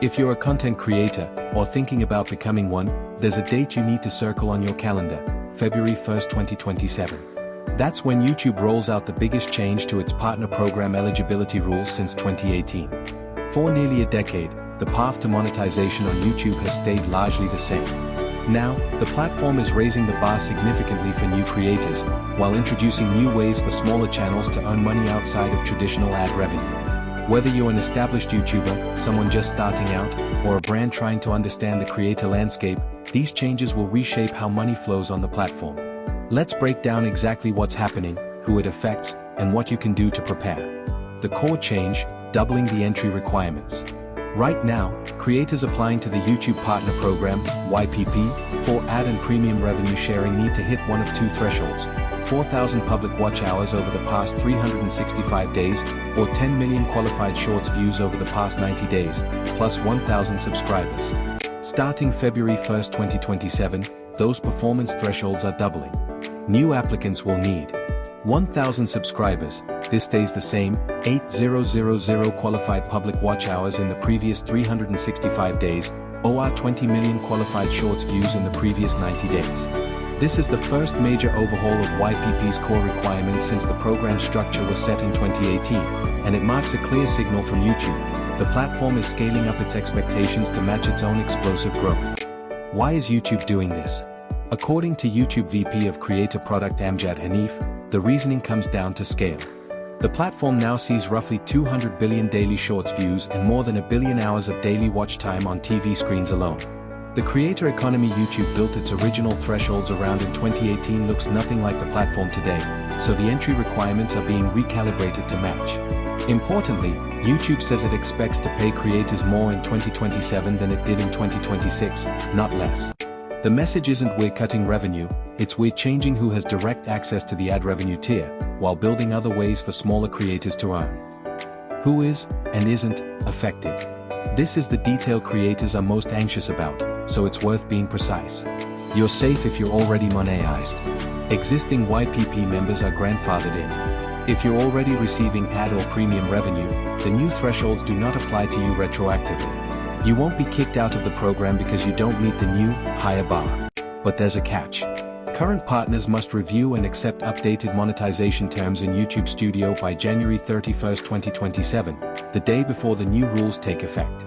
If you're a content creator, or thinking about becoming one, there's a date you need to circle on your calendar, February 1st, 2027. That's when YouTube rolls out the biggest change to its partner program eligibility rules since 2018. For nearly a decade, the path to monetization on YouTube has stayed largely the same. Now, the platform is raising the bar significantly for new creators, while introducing new ways for smaller channels to earn money outside of traditional ad revenue. Whether you're an established YouTuber, someone just starting out, or a brand trying to understand the creator landscape, these changes will reshape how money flows on the platform. Let's break down exactly what's happening, who it affects, and what you can do to prepare. The core change: doubling the entry requirements. Right now, creators applying to the YouTube Partner Program, YPP, for ad and premium revenue sharing need to hit one of two thresholds: 4,000 public watch hours over the past 365 days, or 10 million qualified shorts views over the past 90 days, plus 1,000 subscribers. Starting February 1st, 2027, those performance thresholds are doubling. New applicants will need 1,000 subscribers, this stays the same, 8,000 qualified public watch hours in the previous 365 days, or 20 million qualified shorts views in the previous 90 days. This is the first major overhaul of YPP's core requirements since the program structure was set in 2018, and it marks a clear signal from YouTube. The platform is scaling up its expectations to match its own explosive growth. Why is YouTube doing this? According to YouTube VP of Creator Product Amjad Hanif, the reasoning comes down to scale. The platform now sees roughly 200 billion daily shorts views and more than 1 billion hours of daily watch time on TV screens alone. The creator economy YouTube built its original thresholds around in 2018 looks nothing like the platform today, so the entry requirements are being recalibrated to match. Importantly, YouTube says it expects to pay creators more in 2027 than it did in 2026, not less. The message isn't we're cutting revenue, it's we're changing who has direct access to the ad revenue tier, while building other ways for smaller creators to earn. Who is, and isn't, affected? This is the detail creators are most anxious about, so it's worth being precise. You're safe if you're already monetized. Existing YPP members are grandfathered in. If you're already receiving ad or premium revenue, the new thresholds do not apply to you retroactively. You won't be kicked out of the program because you don't meet the new, higher bar. But there's a catch. Current partners must review and accept updated monetization terms in YouTube Studio by January 31st, 2027, the day before the new rules take effect.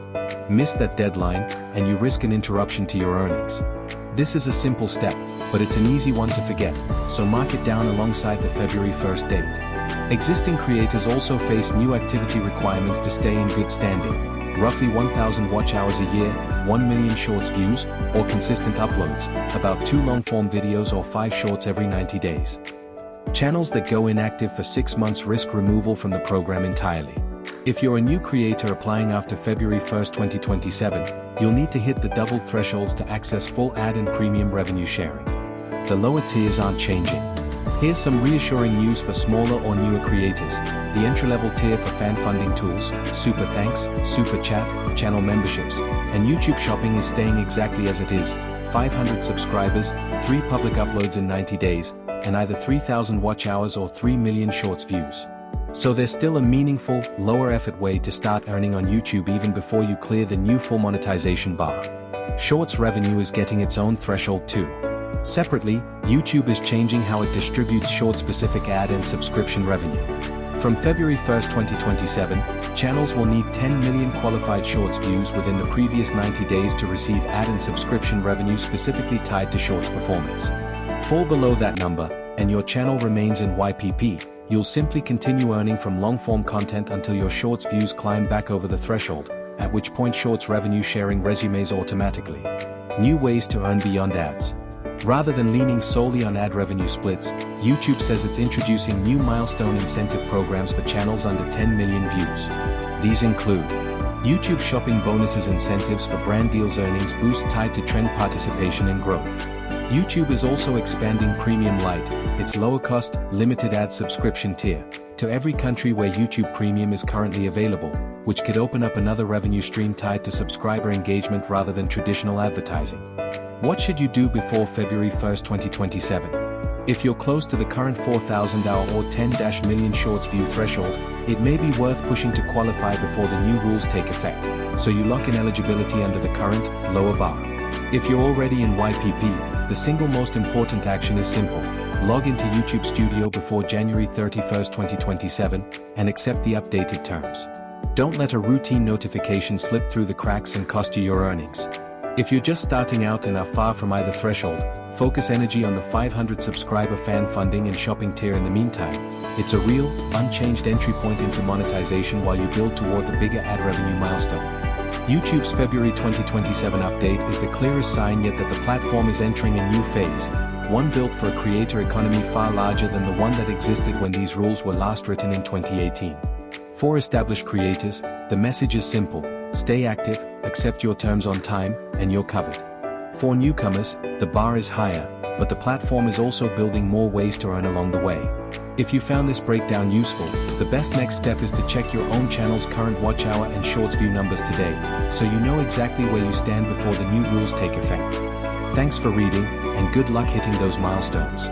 Miss that deadline, and you risk an interruption to your earnings. This is a simple step, but it's an easy one to forget, so mark it down alongside the February 1st date. Existing creators also face new activity requirements to stay in good standing. Roughly 1,000 watch hours a year, 1 million shorts views, or consistent uploads, about 2 long-form videos or 5 shorts every 90 days. Channels that go inactive for 6 months risk removal from the program entirely. If you're a new creator applying after February 1st, 2027, you'll need to hit the double thresholds to access full ad and premium revenue sharing. The lower tiers aren't changing. Here's some reassuring news for smaller or newer creators. The entry-level tier for fan funding tools, super thanks, super chat, channel memberships, and YouTube shopping is staying exactly as it is: 500 subscribers, 3 public uploads in 90 days, and either 3,000 watch hours or 3 million shorts views. So there's still a meaningful, lower effort way to start earning on YouTube even before you clear the new full monetization bar. Shorts revenue is getting its own threshold too. Separately, YouTube is changing how it distributes short-specific ad and subscription revenue. From February 1st, 2027, channels will need 10 million qualified shorts views within the previous 90 days to receive ad and subscription revenue specifically tied to shorts performance. Fall below that number, and your channel remains in YPP, you'll simply continue earning from long-form content until your shorts views climb back over the threshold, at which point shorts revenue sharing resumes automatically. New ways to earn beyond ads. Rather than leaning solely on ad revenue splits, YouTube says it's introducing new milestone incentive programs for channels under 10 million views. These include YouTube shopping bonuses, incentives for brand deals, earnings boosts tied to trend participation and growth. YouTube is also expanding Premium Lite, its lower-cost, limited ad subscription tier, to every country where YouTube Premium is currently available, which could open up another revenue stream tied to subscriber engagement rather than traditional advertising. What should you do before February 1st, 2027? If you're close to the current 4,000 hour or 10 million shorts view threshold, it may be worth pushing to qualify before the new rules take effect. so you lock in eligibility under the current, lower bar. If you're already in YPP, the single most important action is simple. Log into YouTube Studio before January 31st, 2027, and accept the updated terms. Don't let a routine notification slip through the cracks and cost you your earnings. If you're just starting out and are far from either threshold, focus energy on the 500 subscriber fan funding and shopping tier in the meantime. It's a real, unchanged entry point into monetization while you build toward the bigger ad revenue milestone. YouTube's February 2027 update is the clearest sign yet that the platform is entering a new phase, one built for a creator economy far larger than the one that existed when these rules were last written in 2018. For established creators, the message is simple: stay active, accept your terms on time, and you're covered. For newcomers, the bar is higher, but the platform is also building more ways to earn along the way. If you found this breakdown useful, the best next step is to check your own channel's current watch hour and shorts view numbers today, so you know exactly where you stand before the new rules take effect. Thanks for reading, and good luck hitting those milestones.